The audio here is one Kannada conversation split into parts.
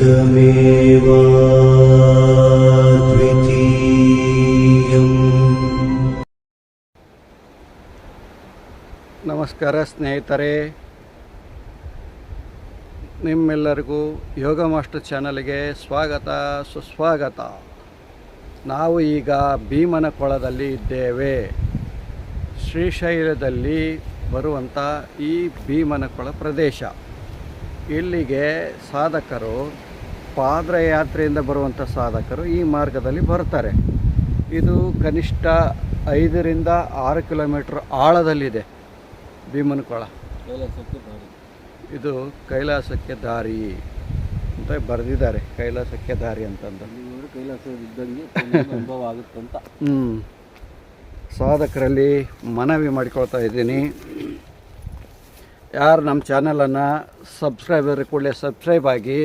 एकमेवाद्वितीयम्। ನಮಸ್ಕಾರ ಸ್ನೇಹಿತರೆ, ನಿಮ್ಮೆಲ್ಲರಿಗೂ ಯೋಗ ಮಾಸ್ಟರ್ ಚಾನಲ್ಗೆ ಸ್ವಾಗತ ಸುಸ್ವಾಗತ. ನಾವು ಈಗ ಭೀಮನಕೊಳದಲ್ಲಿ ಇದ್ದೇವೆ. ಶ್ರೀಶೈಲದಲ್ಲಿ ಬರುವಂಥ ಈ ಭೀಮನಕೊಳ ಪ್ರದೇಶ. ಇಲ್ಲಿಗೆ ಸಾಧಕರು, ಪಾದಯಾತ್ರೆಯಿಂದ ಬರುವಂಥ ಸಾಧಕರು ಈ ಮಾರ್ಗದಲ್ಲಿ ಬರ್ತಾರೆ. ಇದು ಕನಿಷ್ಠ 5 ರಿಂದ 6 ಕಿಲೋಮೀಟರ್ ಆಳದಲ್ಲಿದೆ ಭೀಮನಕೊಳ. ಇದು ಕೈಲಾಸಕ್ಕೆ ದಾರಿ ಅಂತ ಬರೆದಿದ್ದಾರೆ, ಕೈಲಾಸಕ್ಕೆ ದಾರಿ ಅಂತಂದು. ಅನುಭವ ಆಗುತ್ತಂತ ಸಾಧಕರಲ್ಲಿ ಮನವಿ ಮಾಡಿಕೊಳ್ತಾ ಇದ್ದೀನಿ. ಯಾರು ನಮ್ಮ ಚಾನಲನ್ನು ಸಬ್ಸ್ಕ್ರೈಬರ್ ಕೂಡಲೇ ಸಬ್ಸ್ಕ್ರೈಬ್ ಆಗಿ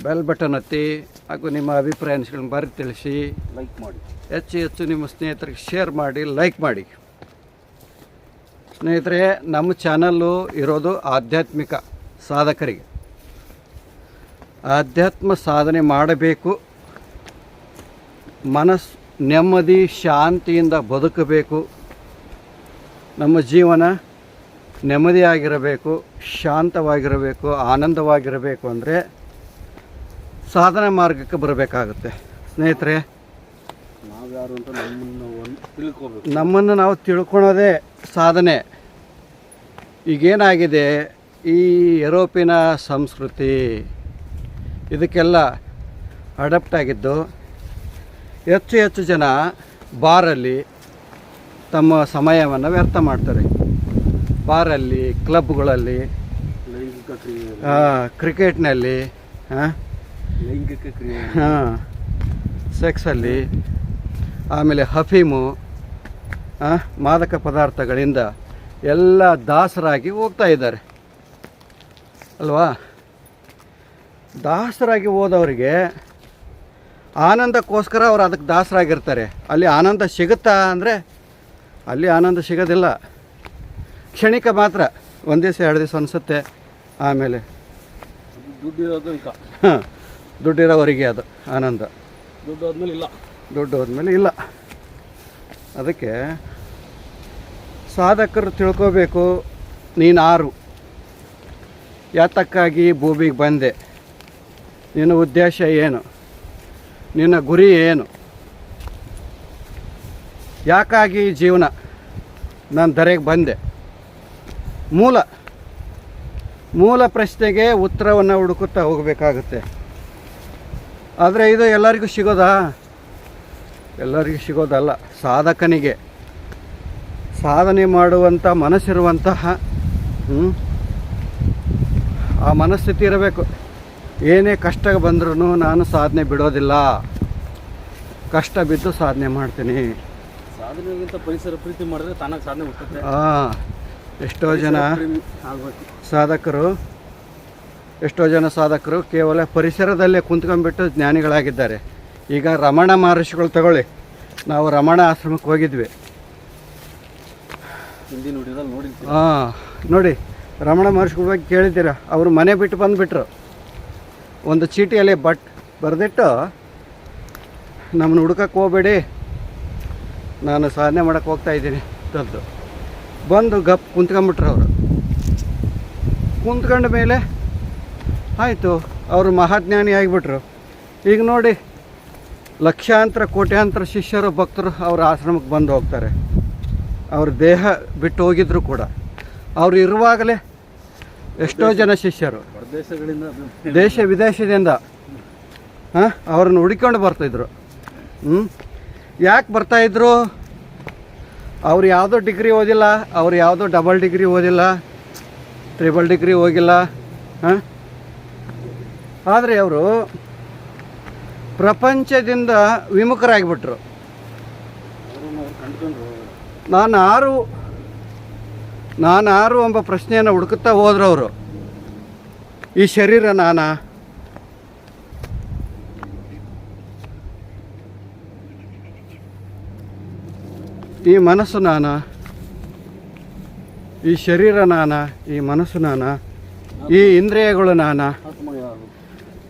ಬೆಲ್ ಬಟನ್ ಒತ್ತಿ, ಹಾಗೂ ನಿಮ್ಮ ಅಭಿಪ್ರಾಯಗಳನ್ನು ಬರೆದು ತಿಳಿಸಿ, ಲೈಕ್ ಮಾಡಿ, ಹೆಚ್ಚು ನಿಮ್ಮ ಸ್ನೇಹಿತರಿಗೆ ಶೇರ್ ಮಾಡಿ, ಲೈಕ್ ಮಾಡಿ. ಸ್ನೇಹಿತರೆ, ನಮ್ಮ ಚಾನಲ್ಲು ಇರೋದು ಆಧ್ಯಾತ್ಮಿಕ ಸಾಧಕರಿಗೆ. ಆಧ್ಯಾತ್ಮ ಸಾಧನೆ ಮಾಡಬೇಕು, ಮನಸ್ಸು ನೆಮ್ಮದಿ ಶಾಂತಿಯಿಂದ ಬದುಕಬೇಕು, ನಮ್ಮ ಜೀವನ ನೆಮ್ಮದಿಯಾಗಿರಬೇಕು, ಶಾಂತವಾಗಿರಬೇಕು, ಆನಂದವಾಗಿರಬೇಕು ಅಂದರೆ ಸಾಧನೆ ಮಾರ್ಗಕ್ಕೆ ಬರಬೇಕಾಗುತ್ತೆ. ಸ್ನೇಹಿತರೆ, ನಾವ್ಯಾರು ಅಂತ ತಿಳ್ಕೋಬೇಕು. ನಮ್ಮನ್ನು ನಾವು ತಿಳ್ಕೊಳೋದೇ ಸಾಧನೆ. ಈಗೇನಾಗಿದೆ, ಈ ಯುರೋಪಿನ ಸಂಸ್ಕೃತಿ ಇದಕ್ಕೆಲ್ಲ ಅಡಾಪ್ಟ್ ಆಗಿದ್ದು, ಹೆಚ್ಚು ಜನ ಬಾರಲ್ಲಿ ತಮ್ಮ ಸಮಯವನ್ನು ವ್ಯರ್ಥ ಮಾಡ್ತಾರೆ. ಬಾರಲ್ಲಿ, ಕ್ಲಬ್ಗಳಲ್ಲಿ, ಲೈಂಗಿಕ ಕ್ರಿಯೆ, ಕ್ರಿಕೆಟ್ನಲ್ಲಿ, ಲೈಂಗಿಕ ಕ್ರಿಯೆ, ಸೆಕ್ಸಲ್ಲಿ, ಆಮೇಲೆ ಹಫೀಮು, ಮಾದಕ ಪದಾರ್ಥಗಳಿಂದ ಎಲ್ಲ ದಾಸರಾಗಿ ಹೋಗ್ತಾ ಇದ್ದಾರೆ ಅಲ್ವಾ. ದಾಸರಾಗಿ ಹೋದವರಿಗೆ ಆನಂದಕ್ಕೋಸ್ಕರ ಅವ್ರು ಅದಕ್ಕೆ ದಾಸರಾಗಿರ್ತಾರೆ. ಅಲ್ಲಿ ಆನಂದ ಸಿಗುತ್ತಾ ಅಂದರೆ ಅಲ್ಲಿ ಆನಂದ ಸಿಗೋದಿಲ್ಲ. ಕ್ಷಣಿಕ ಮಾತ್ರ, 1 ದಿವಸ 2 ದಿವಸ ಅನಿಸುತ್ತೆ. ಆಮೇಲೆ ದುಡ್ಡಿರೋವರಿಗೆ ಅದು ಆನಂದ, ದುಡ್ಡು ಹೋದ್ಮೇಲೆ ಇಲ್ಲ. ಅದಕ್ಕೆ ಸಾಧಕರು ತಿಳ್ಕೋಬೇಕು, ನೀನಾರು, ಯಾತಕ್ಕಾಗಿ ಭೂಮಿಗೆ ಬಂದೆ, ನಿನ್ನ ಉದ್ದೇಶ ಏನು, ನಿನ್ನ ಗುರಿ ಏನು, ಯಾಕಾಗಿ ಜೀವನ ನಾನು ಧರೆಗೆ ಬಂದೆ. ಮೂಲ ಪ್ರಶ್ನೆಗೆ ಉತ್ತರವನ್ನು ಹುಡುಕುತ್ತಾ ಹೋಗಬೇಕಾಗುತ್ತೆ. ಆದರೆ ಇದು ಎಲ್ಲರಿಗೂ ಸಿಗೋದಾ? ಎಲ್ಲರಿಗೂ ಸಿಗೋದಲ್ಲ. ಸಾಧಕನಿಗೆ, ಸಾಧನೆ ಮಾಡುವಂಥ ಮನಸ್ಸಿರುವಂತಹ ಆ ಮನಸ್ಥಿತಿ ಇರಬೇಕು. ಏನೇ ಕಷ್ಟ ಬಂದ್ರೂ ನಾನು ಸಾಧನೆ ಬಿಡೋದಿಲ್ಲ, ಕಷ್ಟ ಬಿದ್ದು ಸಾಧನೆ ಮಾಡ್ತೀನಿ. ಸಾಧನೆಗಿಂತ ಪರಿಸರ ಪ್ರೀತಿ ಮಾಡಿದ್ರೆ ತಾನಾಗಿ ಸಾಧನೆ ಹುಟ್ಟುತ್ತೆ. ಎಷ್ಟೋ ಜನ ಸಾಧಕರು ಕೇವಲ ಪರಿಸರದಲ್ಲೇ ಕುಂತ್ಕೊಂಡ್ಬಿಟ್ಟು ಜ್ಞಾನಿಗಳಾಗಿದ್ದಾರೆ. ಈಗ ರಮಣ ಮಹರ್ಷಿಗಳು ತಗೊಳ್ಳಿ, ನಾವು ರಮಣ ಆಶ್ರಮಕ್ಕೆ ಹೋಗಿದ್ವಿ. ನೋಡಿ, ರಮಣ ಮಹರ್ಷಿಗಳ ಬಗ್ಗೆ ಕೇಳಿದ್ದೀರ. ಅವರು ಮನೆ ಬಿಟ್ಟು ಬಂದುಬಿಟ್ರು. ಒಂದು ಚೀಟಿಯಲ್ಲಿ ಬರೆದಿಟ್ಟು, ನಮ್ಮನ್ನು ಹುಡುಕಕ್ಕೆ ಹೋಗಬೇಡಿ, ನಾನು ಸಾಧನೆ ಮಾಡೋಕ್ಕೆ ಹೋಗ್ತಾಯಿದ್ದೀನಿ ಅಂತದ್ದು. ಬಂದು ಗಪ್ ಕುಂತ್ಕೊಂಡ್ಬಿಟ್ರು. ಅವರು ಕುಂತ್ಕೊಂಡ ಮೇಲೆ ಆಯಿತು, ಅವರು ಮಹಾಜ್ಞಾನಿ ಆಗಿಬಿಟ್ರು. ಈಗ ನೋಡಿ, ಲಕ್ಷಾಂತರ ಕೋಟ್ಯಾಂತರ ಶಿಷ್ಯರು, ಭಕ್ತರು ಅವ್ರ ಆಶ್ರಮಕ್ಕೆ ಬಂದು ಹೋಗ್ತಾರೆ. ಅವ್ರ ದೇಹ ಬಿಟ್ಟು ಹೋಗಿದ್ರು ಕೂಡ ಅವರು ಇರುವಾಗಲೇ ಎಷ್ಟೋ ಜನ ಶಿಷ್ಯರು ದೇಶ ವಿದೇಶದಿಂದ ಅವ್ರನ್ನ ಹುಡುಕೊಂಡು ಬರ್ತಾಯಿದ್ರು. ಯಾಕೆ ಬರ್ತಾಯಿದ್ರು? ಅವ್ರು ಯಾವುದೋ ಡಿಗ್ರಿ ಓದಿಲ್ಲ, ಅವ್ರು ಯಾವುದೋ ಡಬಲ್ ಡಿಗ್ರಿ ಓದಿಲ್ಲ, ಟ್ರಿಬಲ್ ಡಿಗ್ರಿ ಹೋಗಿಲ್ಲ. ಆದರೆ ಅವರು ಪ್ರಪಂಚದಿಂದ ವಿಮುಖರಾಗಿಬಿಟ್ರು. ನಾನಾರು ಎಂಬ ಪ್ರಶ್ನೆಯನ್ನು ಹುಡುಕುತ್ತಾ ಹೋದ್ರು ಅವರು. ಈ ಶರೀರ ನಾನಾ? ಈ ಮನಸ್ಸು ನಾನಾ? ಈ ಶರೀರ ನಾನಾ? ಈ ಮನಸ್ಸು ನಾನಾ? ಈ ಇಂದ್ರಿಯಗಳು ನಾನಾ?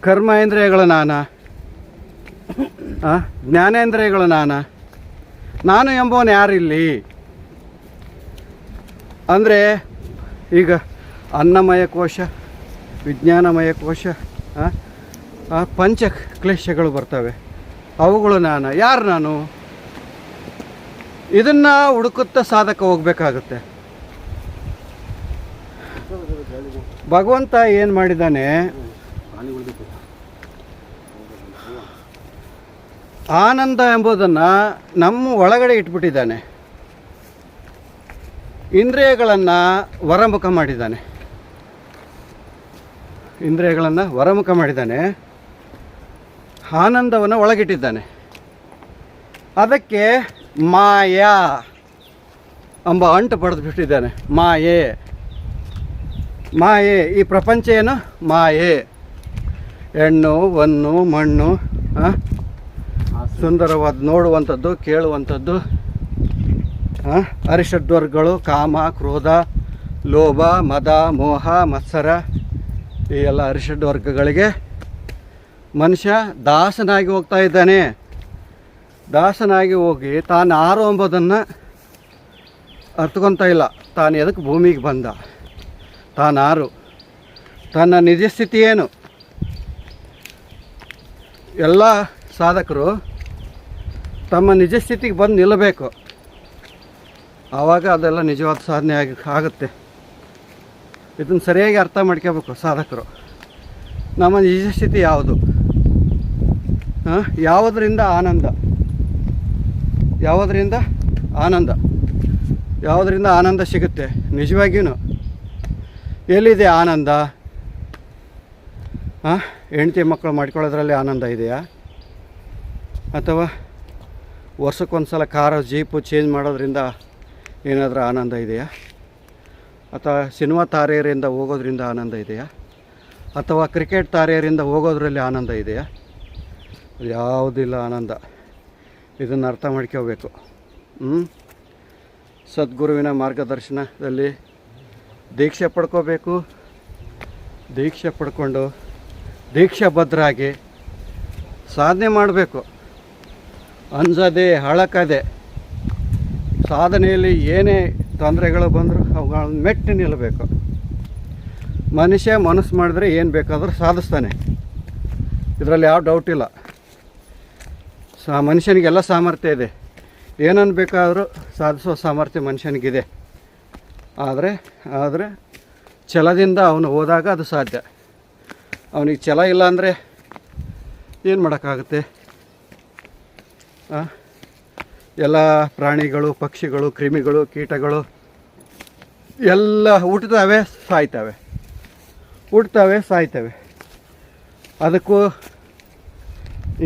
ಕರ್ಮೇಂದ್ರಿಯಗಳು ನಾನಾ, ಜ್ಞಾನೇಂದ್ರಿಯಗಳು ನಾನಾ? ನಾನು ಎಂಬವನು ಯಾರಿಲ್ಲಿ ಅಂದರೆ ಈಗ ಅನ್ನಮಯ ಕೋಶ, ವಿಜ್ಞಾನಮಯ ಕೋಶ, ಪಂಚ ಕ್ಲೇಶಗಳು ಬರ್ತವೆ, ಅವುಗಳು ನಾನು. ಯಾರು ನಾನು? ಇದನ್ನು ಹುಡುಕುತ್ತಾ ಸಾಧಕ ಹೋಗಬೇಕಾಗುತ್ತೆ. ಭಗವಂತ ಏನು ಮಾಡಿದ್ದಾನೆ, ಆನಂದ ಎಂಬುದನ್ನು ನಮ್ಮ ಒಳಗಡೆ ಇಟ್ಬಿಟ್ಟಿದ್ದಾನೆ. ಇಂದ್ರಿಯಗಳನ್ನು ಹೊರಮುಖ ಮಾಡಿದ್ದಾನೆ. ಇಂದ್ರಿಯಗಳನ್ನು ಹೊರಮುಖ ಮಾಡಿದ್ದಾನೆ, ಆನಂದವನ್ನು ಒಳಗಿಟ್ಟಿದ್ದಾನೆ. ಅದಕ್ಕೆ ಮಾಯಾ ಎಂಬ ಅಂಟು ಪಡೆದು ಬಿಟ್ಟಿದ್ದಾನೆ. ಮಾಯೆ, ಮಾಯೆ. ಈ ಪ್ರಪಂಚ ಏನು? ಮಾಯೆ. ಹೆಣ್ಣು, ಹೊನ್ನು, ಮಣ್ಣು, ಸುಂದರವಾದ ನೋಡುವಂಥದ್ದು, ಕೇಳುವಂಥದ್ದು, ಅರಿಷಡ್ವರ್ಗಗಳು, ಕಾಮ, ಕ್ರೋಧ, ಲೋಭ, ಮದ, ಮೋಹ, ಮತ್ಸರ, ಈ ಎಲ್ಲ ಅರಿಷಡ್ವರ್ಗಗಳಿಗೆ ಮನುಷ್ಯ ದಾಸನಾಗಿ ಹೋಗ್ತಾ ಇದ್ದಾನೆ. ದಾಸನಾಗಿ ಹೋಗಿ ತಾನು ಯಾರು ಎಂಬುದನ್ನು ಅರ್ಥಕೊಳ್ತಾ ಇಲ್ಲ. ತಾನು ಎದಕ್ಕೆ ಭೂಮಿಗೆ ಬಂದ, ತಾನು ಯಾರು, ತನ್ನ ನಿಜ ಸ್ಥಿತಿ ಏನು? ಎಲ್ಲ ಸಾಧಕರು ತಮ್ಮ ನಿಜ ಸ್ಥಿತಿಗೆ ಬಂದು ನಿಲ್ಲಬೇಕು. ಆವಾಗ ಅದೆಲ್ಲ ನಿಜವಾದ ಸಾಧನೆ ಆಗುತ್ತೆ. ಇದನ್ನು ಸರಿಯಾಗಿ ಅರ್ಥ ಮಾಡ್ಕೋಬೇಕು ಸಾಧಕರು. ನಮ್ಮ ನಿಜ ಸ್ಥಿತಿ ಯಾವುದು? ಯಾವುದರಿಂದ ಆನಂದ, ಯಾವುದರಿಂದ ಆನಂದ, ಯಾವುದರಿಂದ ಆನಂದ ಸಿಗುತ್ತೆ ನಿಜವಾಗಿಯೂ? ಎಲ್ಲಿದೆ ಆನಂದ? ಹೆಂಡತಿ ಮಕ್ಕಳು ಮಾಡ್ಕೊಳ್ಳೋದ್ರಲ್ಲಿ ಆನಂದ ಇದೆಯಾ? ಅಥವಾ ವರ್ಷಕ್ಕೊಂದು ಸಲ ಕಾರು ಜೀಪು ಚೇಂಜ್ ಮಾಡೋದ್ರಿಂದ ಏನಾದರೂ ಆನಂದ ಇದೆಯಾ? ಅಥವಾ ಸಿನಿಮಾ ತಾರೆಯರಿಂದ ಹೋಗೋದ್ರಿಂದ ಆನಂದ ಇದೆಯಾ? ಅಥವಾ ಕ್ರಿಕೆಟ್ ತಾರೆಯರಿಂದ ಹೋಗೋದ್ರಲ್ಲಿ ಆನಂದ ಇದೆಯಾ? ಯಾವುದಿಲ್ಲ ಆನಂದ. ಇದನ್ನು ಅರ್ಥ ಮಾಡ್ಕೋಬೇಕು. ಸದ್ಗುರುವಿನ ಮಾರ್ಗದರ್ಶನದಲ್ಲಿ ದೀಕ್ಷೆ ಪಡ್ಕೋಬೇಕು. ದೀಕ್ಷೆ ಪಡ್ಕೊಂಡು ದೀಕ್ಷಾಬದ್ಧರಾಗಿ ಸಾಧನೆ ಮಾಡಬೇಕು. ಅಂಜದೆ ಹಳಕದೆ ಸಾಧನೆಯಲ್ಲಿ ಏನೇ ತೊಂದರೆಗಳು ಬಂದರೂ ಅವುಗಳನ್ನ ಮೆಟ್ಟಿ ನಿಲ್ಲಬೇಕು. ಮನುಷ್ಯ ಮನಸ್ಸು ಮಾಡಿದ್ರೆ ಏನು ಬೇಕಾದರೂ ಸಾಧಿಸ್ತಾನೆ. ಇದರಲ್ಲಿ ಯಾವ ಡೌಟ್ ಇಲ್ಲ. ಮನುಷ್ಯನಿಗೆಲ್ಲ ಸಾಮರ್ಥ್ಯ ಇದೆ. ಏನನ್ನು ಬೇಕಾದರೂ ಸಾಧಿಸೋ ಸಾಮರ್ಥ್ಯ ಮನುಷ್ಯನಿಗಿದೆ. ಆದರೆ ಛಲದಿಂದ ಅವನು ಹೋದಾಗ ಅದು ಸಾಧ್ಯ. ಅವನಿಗೆ ಛಲ ಇಲ್ಲ ಅಂದರೆ ಏನು ಮಾಡೋಕ್ಕಾಗುತ್ತೆ? ಎಲ್ಲ ಪ್ರಾಣಿಗಳು, ಪಕ್ಷಿಗಳು, ಕ್ರಿಮಿಗಳು, ಕೀಟಗಳು ಎಲ್ಲ ಹುಟ್ಟುತ್ತವೆ, ಸಾಯ್ತವೆ, ಹುಟ್ಟುತ್ತವೆ, ಸಾಯ್ತವೆ. ಅದಕ್ಕೂ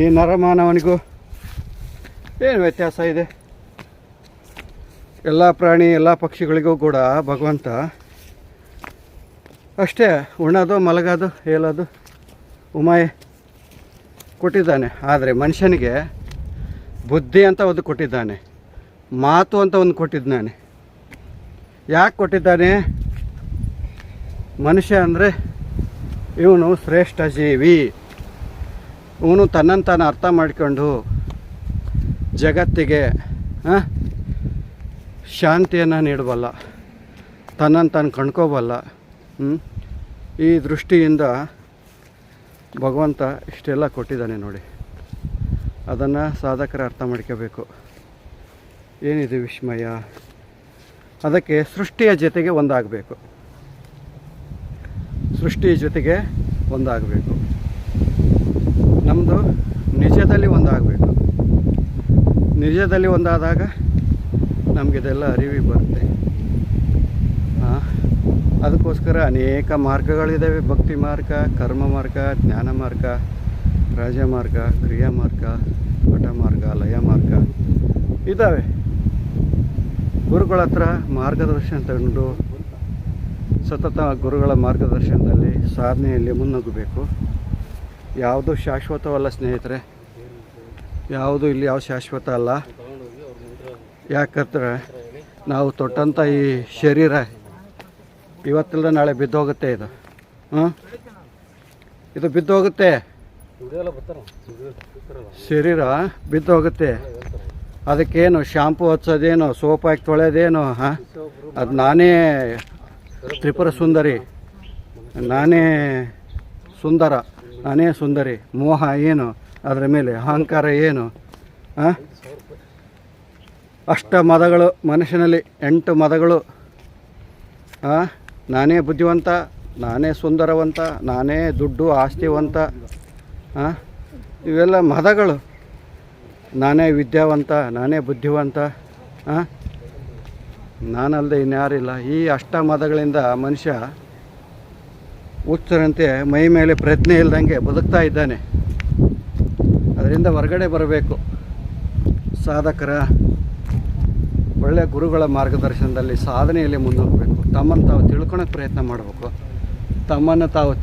ಈ ನರಮಾನವನಿಗೂ ಏನು ವ್ಯತ್ಯಾಸ ಇದೆ? ಎಲ್ಲ ಪ್ರಾಣಿ, ಎಲ್ಲ ಪಕ್ಷಿಗಳಿಗೂ ಕೂಡ ಭಗವಂತ ಅಷ್ಟೇ ಉಣ್ಣೋದು, ಮಲಗೋದು, ಹೇಳೋದು, ಉಮಾಯ್ ಕೊಟ್ಟಿದ್ದಾನೆ. ಆದರೆ ಮನುಷ್ಯನಿಗೆ ಬುದ್ಧಿ ಅಂತ ಒಂದು ಕೊಟ್ಟಿದ್ದಾನೆ, ಮಾತು ಅಂತ ಒಂದು ಕೊಟ್ಟಿದ್ದಾನೆ. ಯಾಕೆ ಕೊಟ್ಟಿದ್ದಾನೆ? ಮನುಷ್ಯ ಅಂದರೆ ಇವನು ಶ್ರೇಷ್ಠ ಜೀವಿ. ಇವನು ತನ್ನನ್ನು ತಾನು ಅರ್ಥ ಮಾಡಿಕೊಂಡು ಜಗತ್ತಿಗೆ ಶಾಂತಿಯನ್ನು ನೀಡಬಲ್ಲ, ತನ್ನನ್ನು ತಾನು ಕಂಡ್ಕೋಬಲ್ಲ. ಈ ದೃಷ್ಟಿಯಿಂದ ಭಗವಂತ ಇಷ್ಟೆಲ್ಲ ಕೊಟ್ಟಿದ್ದಾನೆ ನೋಡಿ. ಅದನ್ನು ಸಾಧಕರ ಅರ್ಥ ಮಾಡ್ಕೋಬೇಕು. ಏನಿದೆ ವಿಸ್ಮಯ? ಅದಕ್ಕೆ ಸೃಷ್ಟಿಯ ಜೊತೆಗೆ ಒಂದಾಗಬೇಕು. ಸೃಷ್ಟಿಯ ಜೊತೆಗೆ ಒಂದಾಗಬೇಕು. ನಮ್ಮದು ನಿಜದಲ್ಲಿ ಒಂದಾಗಬೇಕು. ನಿಜದಲ್ಲಿ ಒಂದಾದಾಗ ನಮಗಿದೆಲ್ಲ ಅರಿವಿಗೆ ಬರುತ್ತೆ. ಅದಕ್ಕೋಸ್ಕರ ಅನೇಕ ಮಾರ್ಗಗಳಿದ್ದಾವೆ. ಭಕ್ತಿ ಮಾರ್ಗ, ಕರ್ಮ ಮಾರ್ಗ, ಜ್ಞಾನ ಮಾರ್ಗ, ರಾಜಮಾರ್ಗ, ಕ್ರಿಯಾ ಮಾರ್ಗ, ಹಠ ಮಾರ್ಗ, ಲಯ ಮಾರ್ಗ ಇದ್ದಾವೆ. ಗುರುಗಳ ಹತ್ರ ಮಾರ್ಗದರ್ಶನ ತಗೊಂಡು ಸತತ ಗುರುಗಳ ಮಾರ್ಗದರ್ಶನದಲ್ಲಿ ಸಾಧನೆಯಲ್ಲಿ ಮುನ್ನುಗ್ಗಬೇಕು. ಯಾವುದು ಶಾಶ್ವತವಲ್ಲ ಸ್ನೇಹಿತರೆ, ಯಾವುದು ಇಲ್ಲಿ ಯಾವ ಶಾಶ್ವತ ಅಲ್ಲ. ಯಾಕಂದ್ರೆ ನಾವು ತೊಟ್ಟಂಥ ಈ ಶರೀರ ಇವತ್ತಿಲ್ಲದ ನಾಳೆ ಬಿದ್ದೋಗುತ್ತೆ. ಇದು ಇದು ಬಿದ್ದು ಹೋಗುತ್ತೆ, ವಿಡಿಯೋ ಬರ್ತಾರ ಶರೀರ ಬಿದ್ದು ಹೋಗುತ್ತೆ. ಅದಕ್ಕೇನು ಶಾಂಪು ಹಚ್ಚೋದೇನು, ಸೋಪ್ ಹಾಕಿ ತೊಳೆಯೋದೇನು? ಹಾಂ, ಅದು ನಾನೇ ತ್ರಿಪುರ ಸುಂದರಿ, ನಾನೇ ಸುಂದರ, ನಾನೇ ಸುಂದರಿ. ಮೋಹ ಏನು, ಅದರ ಮೇಲೆ ಅಹಂಕಾರ ಏನು? ಹಾಂ, ಅಷ್ಟ ಮದಗಳು ಮನುಷ್ಯನಲ್ಲಿ, 8 ಮದಗಳು. ಹಾಂ, ನಾನೇ ಬುದ್ಧಿವಂತ, ನಾನೇ ಸುಂದರವಂತ, ನಾನೇ ದುಡ್ಡು ಆಸ್ತಿವಂತ. ಹಾಂ, ಇವೆಲ್ಲ ಮದಗಳು. ನಾನೇ ವಿದ್ಯಾವಂತ, ನಾನೇ ಬುದ್ಧಿವಂತ. ಹಾಂ, ನಾನಲ್ಲದೆ ಇನ್ಯಾರಿಲ್ಲ. ಈ ಅಷ್ಟ ಮದಗಳಿಂದ ಮನುಷ್ಯ ಹುಚ್ಚರಂತೆ ಮೈ ಮೇಲೆ ಪ್ರಜ್ಞೆ ಇಲ್ದಂಗೆ ಬದುಕ್ತಾ ಇದ್ದಾನೆ. ಅದರಿಂದ ಹೊರಗಡೆ ಬರಬೇಕು. ಸಾಧಕರ ಒಳ್ಳೆಯ ಗುರುಗಳ ಮಾರ್ಗದರ್ಶನದಲ್ಲಿ ಸಾಧನೆಯಲ್ಲಿ ಮುಂದೋಗಬೇಕು. ತಮ್ಮನ್ನು ತಾವು ತಿಳ್ಕೊಳಕ್ಕೆ ಪ್ರಯತ್ನ ಮಾಡಬೇಕು. ತಮ್ಮನ್ನು ತಾವು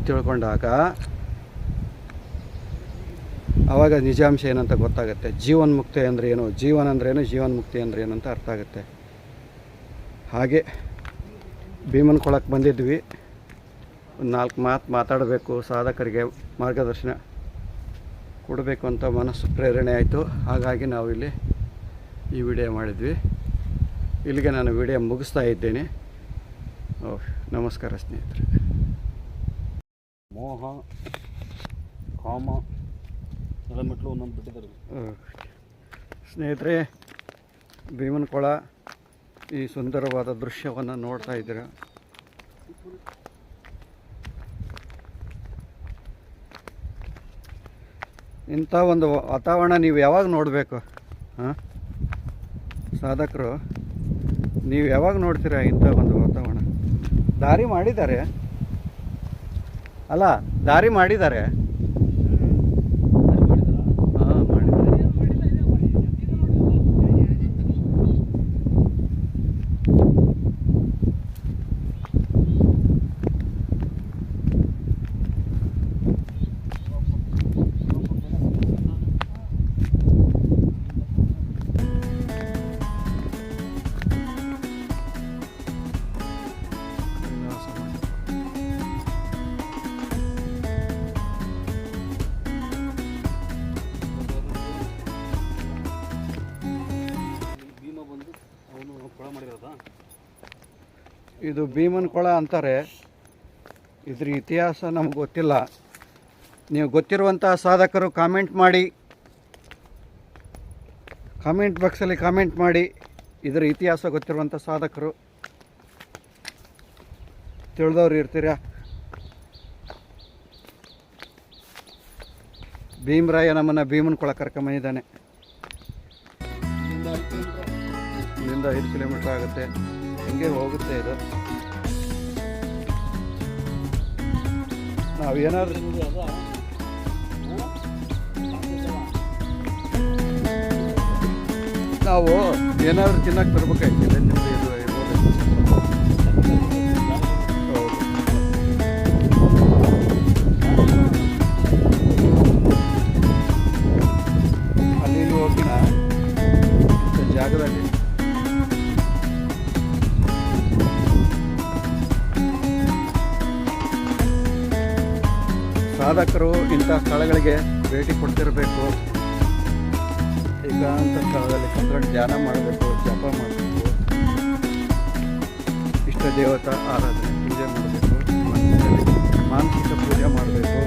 ತಿಳ್ಕೊಂಡಾಗ ಆವಾಗ ನಿಜಾಂಶ ಏನಂತ ಗೊತ್ತಾಗುತ್ತೆ. ಜೀವನ್ಮುಕ್ತಿ ಅಂದರೆ ಏನು, ಜೀವನ ಅಂದ್ರೇನು, ಜೀವನ್ಮುಕ್ತಿ ಅಂದರೆ ಏನು ಅಂತ ಅರ್ಥ ಆಗುತ್ತೆ. ಹಾಗೆ ಭೀಮನ ಕೊಳಕ್ಕೆ ಬಂದಿದ್ವಿ. ಒಂದು 4 ಮಾತು ಮಾತಾಡಬೇಕು, ಸಾಧಕರಿಗೆ ಮಾರ್ಗದರ್ಶನ ಕೊಡಬೇಕು ಅಂತ ಮನಸ್ಸು ಪ್ರೇರಣೆ ಆಯಿತು. ಹಾಗಾಗಿ ನಾವು ಇಲ್ಲಿ ಈ ವಿಡಿಯೋ ಮಾಡಿದ್ವಿ. ಇಲ್ಲಿಗೆ ನಾನು ವಿಡಿಯೋ ಮುಗಿಸ್ತಾ ಇದ್ದೇನೆ. ನಮಸ್ಕಾರ ಸ್ನೇಹಿತರೆ. ಮೋಹ, ಕಾಮ ಎಲ್ಲ ಮೆಟ್ಲು ಒಂದೊಂದು ಬಿಟ್ಟಿದ್ದಾರೆ ಸ್ನೇಹಿತರೆ, ಭೀಮನ ಕೊಳ ಈ ಸುಂದರವಾದ ದೃಶ್ಯವನ್ನು ನೋಡ್ತಾ ಇದ್ದೀರ. ಇಂಥ ಒಂದು ವಾತಾವರಣ ನೀವು ಯಾವಾಗ ನೋಡಬೇಕು? ಹಾಂ, ಸಾಧಕರು ನೀವು ಯಾವಾಗ ನೋಡ್ತೀರಾ ಇಂಥ ಒಂದು ವಾತಾವರಣ? ದಾರಿ ಮಾಡಿದ್ದಾರೆ ಅಲ್ಲ, ದಾರಿ ಮಾಡಿದ್ದಾರೆ. ಹಾಂ, ಮಾಡಿದ್ದಾರೆ. ಇದು ಭೀಮನ ಕೊಳ ಅಂತಾರೆ. ಇದ್ರ ಇತಿಹಾಸ ನಮ್ಗೆ ಗೊತ್ತಿಲ್ಲ. ನೀವು ಗೊತ್ತಿರುವಂಥ ಸಾಧಕರು ಕಾಮೆಂಟ್ ಮಾಡಿ, ಕಾಮೆಂಟ್ ಬಾಕ್ಸಲ್ಲಿ ಕಾಮೆಂಟ್ ಮಾಡಿ. ಇದರ ಇತಿಹಾಸ ಗೊತ್ತಿರುವಂಥ ಸಾಧಕರು, ತಿಳಿದವ್ರು ಇರ್ತೀರ. ಭೀಮರಾಯ ನಮ್ಮನ್ನು ಭೀಮನ ಕೊಳ ಕರ್ಕೊಂಬಂದಿದ್ದಾನೆ. ಇಲ್ಲಿಂದ 5 ಕಿಲೋಮೀಟ್ರ್ ಆಗುತ್ತೆ. ಹಿಂಗೆ ಹೋಗುತ್ತೆ ಇದು. ನಾವೇನಾದ್ರೂ ನಾವು ಏನಾದರೂ ತಿನ್ನಕ್ಕೆ ತರಬೇಕಾಯ್ತಿದೆ. ನಿಮ್ಮದು ಇದು ಇರ್ಬೋದು. ಹೌದು. ಅಲ್ಲಿ ಇಲ್ಲಿ ಹೋಗಿನ ಜಾಗದಲ್ಲಿ ಸಾಧಕರು ಇಂಥ ಸ್ಥಳಗಳಿಗೆ ಭೇಟಿ ಕೊಡ್ತಿರಬೇಕು. ಏಕಾಂತ ಸ್ಥಳದಲ್ಲಿ ಕುತ್ಕೊಂಡು ಧ್ಯಾನ ಮಾಡಬೇಕು, ಜಪ ಮಾಡಬೇಕು, ಇಷ್ಟ ದೇವತಾ ಆರಾಧನೆ ಪೂಜೆ ಮಾಡಬೇಕು, ಮಾನಸಿಕ ಪೂಜೆ ಮಾಡಬೇಕು.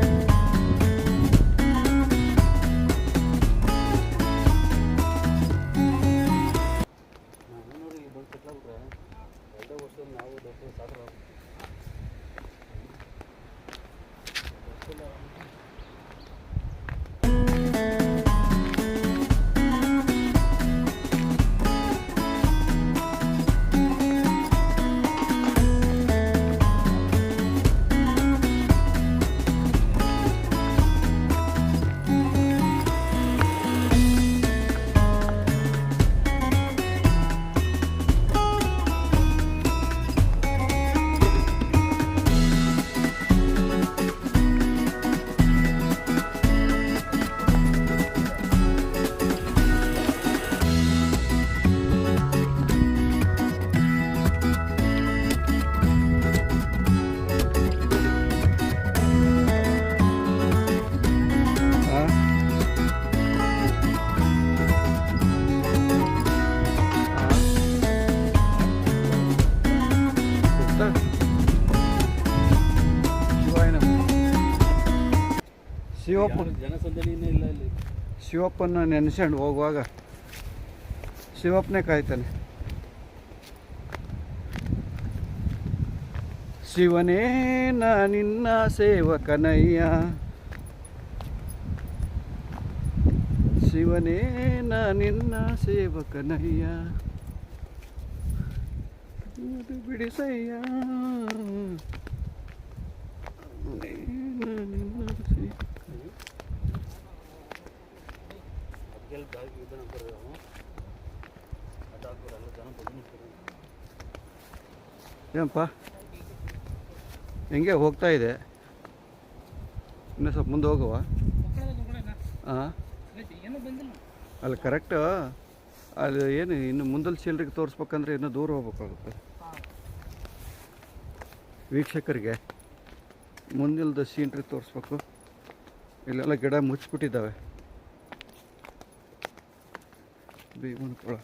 ಜನಸಂದಣಿನೇ ಇಲ್ಲ ಇಲ್ಲಿ. ಶಿವಪ್ಪನ ನೆನೆಸ್ಕೊಂಡು ಹೋಗುವಾಗ ಶಿವಪ್ಪನೇ ಕಾಯ್ತಾನೆ. ಶಿವನೇ ನಾ ನಿನ್ನ ಸೇವಕನಯ್ಯ, ಶಿವನೇ ನಾ ನಿನ್ನ ಸೇವಕನಯ್ಯ, ಅದು ಬಿಡಿಸಯ್ಯ ನಿನ್ನ ಏನಪ್ಪ ಹೆಂಗೆ ಹೋಗ್ತಾ ಇದೆ? ಇನ್ನೂ ಸ್ವಲ್ಪ ಮುಂದೆ ಹೋಗುವ. ಹಾಂ ಅಲ್ಲಿ ಕರೆಕ್ಟು. ಅದು ಏನು ಇನ್ನು ಮುಂದಲ್ ಚಿಲ್ಲರಿಗೆ ತೋರಿಸ್ಬೇಕಂದ್ರೆ ಇನ್ನೂ ದೂರ ಹೋಗ್ಬೇಕಾಗುತ್ತೆ. ವೀಕ್ಷಕರಿಗೆ ಮುಂದಿಲ್ದ ಸೀನ್ರಿ ತೋರಿಸ್ಬೇಕು. ಇಲ್ಲೆಲ್ಲ ಗಿಡ ಮುಚ್ಚಿಬಿಟ್ಟಿದ್ದಾವೆ. ಭೀಮನ ಕೊಳ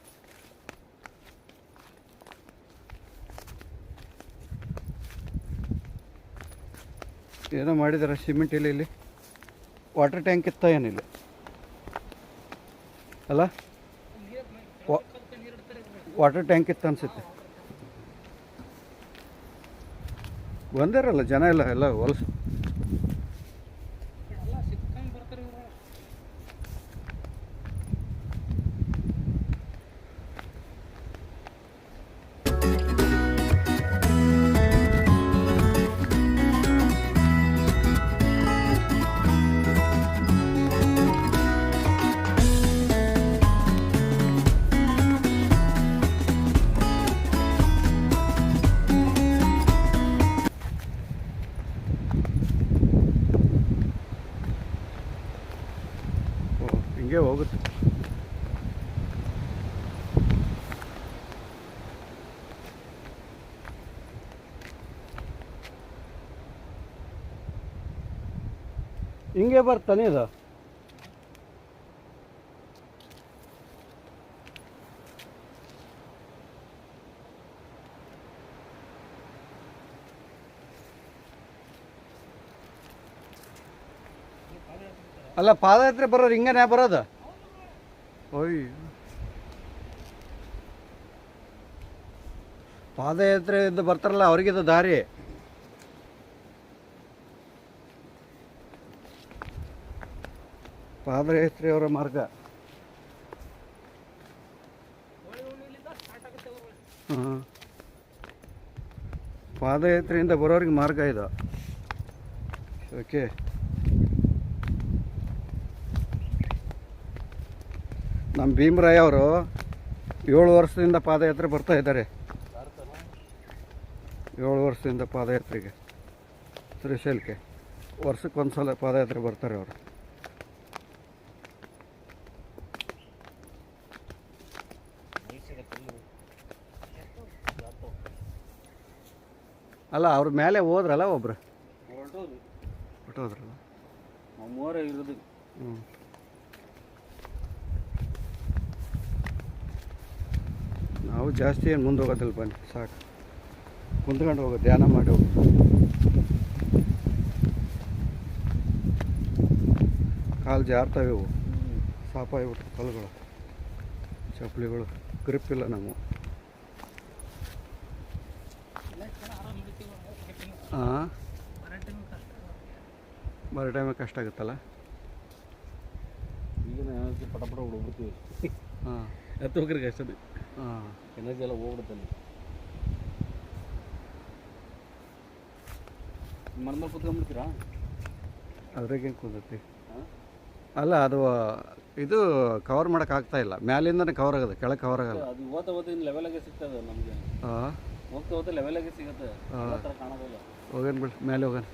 ಏನೋ ಮಾಡಿದಾರೆ ಸಿಮೆಂಟ್ ಇಲ್ಲಿ ವಾಟರ್ ಟ್ಯಾಂಕ್ ಇತ್ತ ಏನಿಲ್ಲ ಅಲ್ಲ? ವಾಟರ್ ಟ್ಯಾಂಕ್ ಇತ್ತು ಅನ್ಸುತ್ತೆ. ಬಂದಿರಲ್ಲ ಜನ ಎಲ್ಲ ಹೊಲಸು. ಹಿಂಗೆ ಹೋಗುತ್ತೆ. ಹಿಂಗೆ ಬರ್ತಾನೆ ಇದು. ಅಲ್ಲ ಪಾದಯಾತ್ರೆ ಬರೋರು ಹಿಂಗನೇ ಬರೋದು. ಅಯ್ಯೋ, ಪಾದಯಾತ್ರೆಯಿಂದ ಬರ್ತಾರಲ್ಲ ಅವ್ರಿಗಿದು ದಾರಿ. ಪಾದಯಾತ್ರೆಯವರ ಮಾರ್ಗ. ಹಾಂ, ಪಾದಯಾತ್ರೆಯಿಂದ ಬರೋರಿಗೆ ಮಾರ್ಗ ಇದು. ಓಕೆ, ನಮ್ಮ ಭೀಮರಾಯ ಅವರು 7 ವರ್ಷದಿಂದ ಪಾದಯಾತ್ರೆ ಬರ್ತಾ ಇದ್ದಾರೆ. 7 ವರ್ಷದಿಂದ ಪಾದಯಾತ್ರೆಗೆ ಶ್ರೀಶೈಲಕ್ಕೆ ವರ್ಷಕ್ಕೊಂದು ಸಲ ಪಾದಯಾತ್ರೆ ಬರ್ತಾರೆ ಅವರು. ಅಲ್ಲ ಅವ್ರ ಮೇಲೆ ಹೋದ್ರಲ್ಲ ಒಬ್ರು ಹೊಟ್ಟೋದ್ರಲ್ಲ. ಹ್ಞೂ, ನಾವು ಜಾಸ್ತಿ ಏನು ಮುಂದೆ ಹೋಗೋದಿಲ್ಲ, ಬನ್ನಿ ಸಾಕು. ಕುಂತ್ಕೊಂಡು ಹೋಗೋ, ಧ್ಯಾನ ಮಾಡಿ ಹೋಗು. ಕಾಲು ಜಾರ್ತವೆ ಇವು, ಸಾಪಾಗಿಬಿಟ್ಟು ಕಲ್ಲುಗಳು, ಚಪ್ಪಲಿಗಳು ಗ್ರಿಪ್ ಇಲ್ಲ ನಾವು. ಹಾಂ, ಬರೋ ಟೈಮಿಗೆ ಕಷ್ಟ ಆಗುತ್ತಲ್ಲ. ಈಗಿನ ಪಟ ಪಟ ಹುಡುಗ್ಬಿಡ್ತೀವಿ. ಹಾಂ, ಎತ್ತೋಗ್ರಿಗೆ ಅಷ್ಟೇ. ಹಾಂ, ಎನರ್ಜಿ ಎಲ್ಲ ಹೋಗ್ಬಿಡುತ್ತಲ್ಲಿ. ಮರ್ಮೇಲೆ ಕೂತ್ಕೊಂಡ್ಬಿಡ್ತೀರಾ? ಅದ್ರಾಗೆ ಕುಂದೈತಿ. ಅಲ್ಲ ಅದು ಇದು ಕವರ್ ಮಾಡೋಕ್ಕಾಗ್ತಾ ಇಲ್ಲ. ಮ್ಯಾಲಿಂದನೇ ಕವರ್ ಆಗೋದು, ಕೆಳಗೆ ಕವರ್ ಆಗಲ್ಲ. ಅದು ಓದ್ತಾ ಇನ್ನು ಲೆವೆಲಾಗೆ ಸಿಗ್ತದೆ ನಮಗೆ. ಹಾಂ, ಹೋಗ್ತಾ ಲೆವೆಲಾಗೆ ಸಿಗುತ್ತೆ, ಕಾಣೋದಿಲ್ಲ. ಹೋಗೋಣ ಬಿಡಿ, ಮೇಲೆ ಹೋಗೋಣ.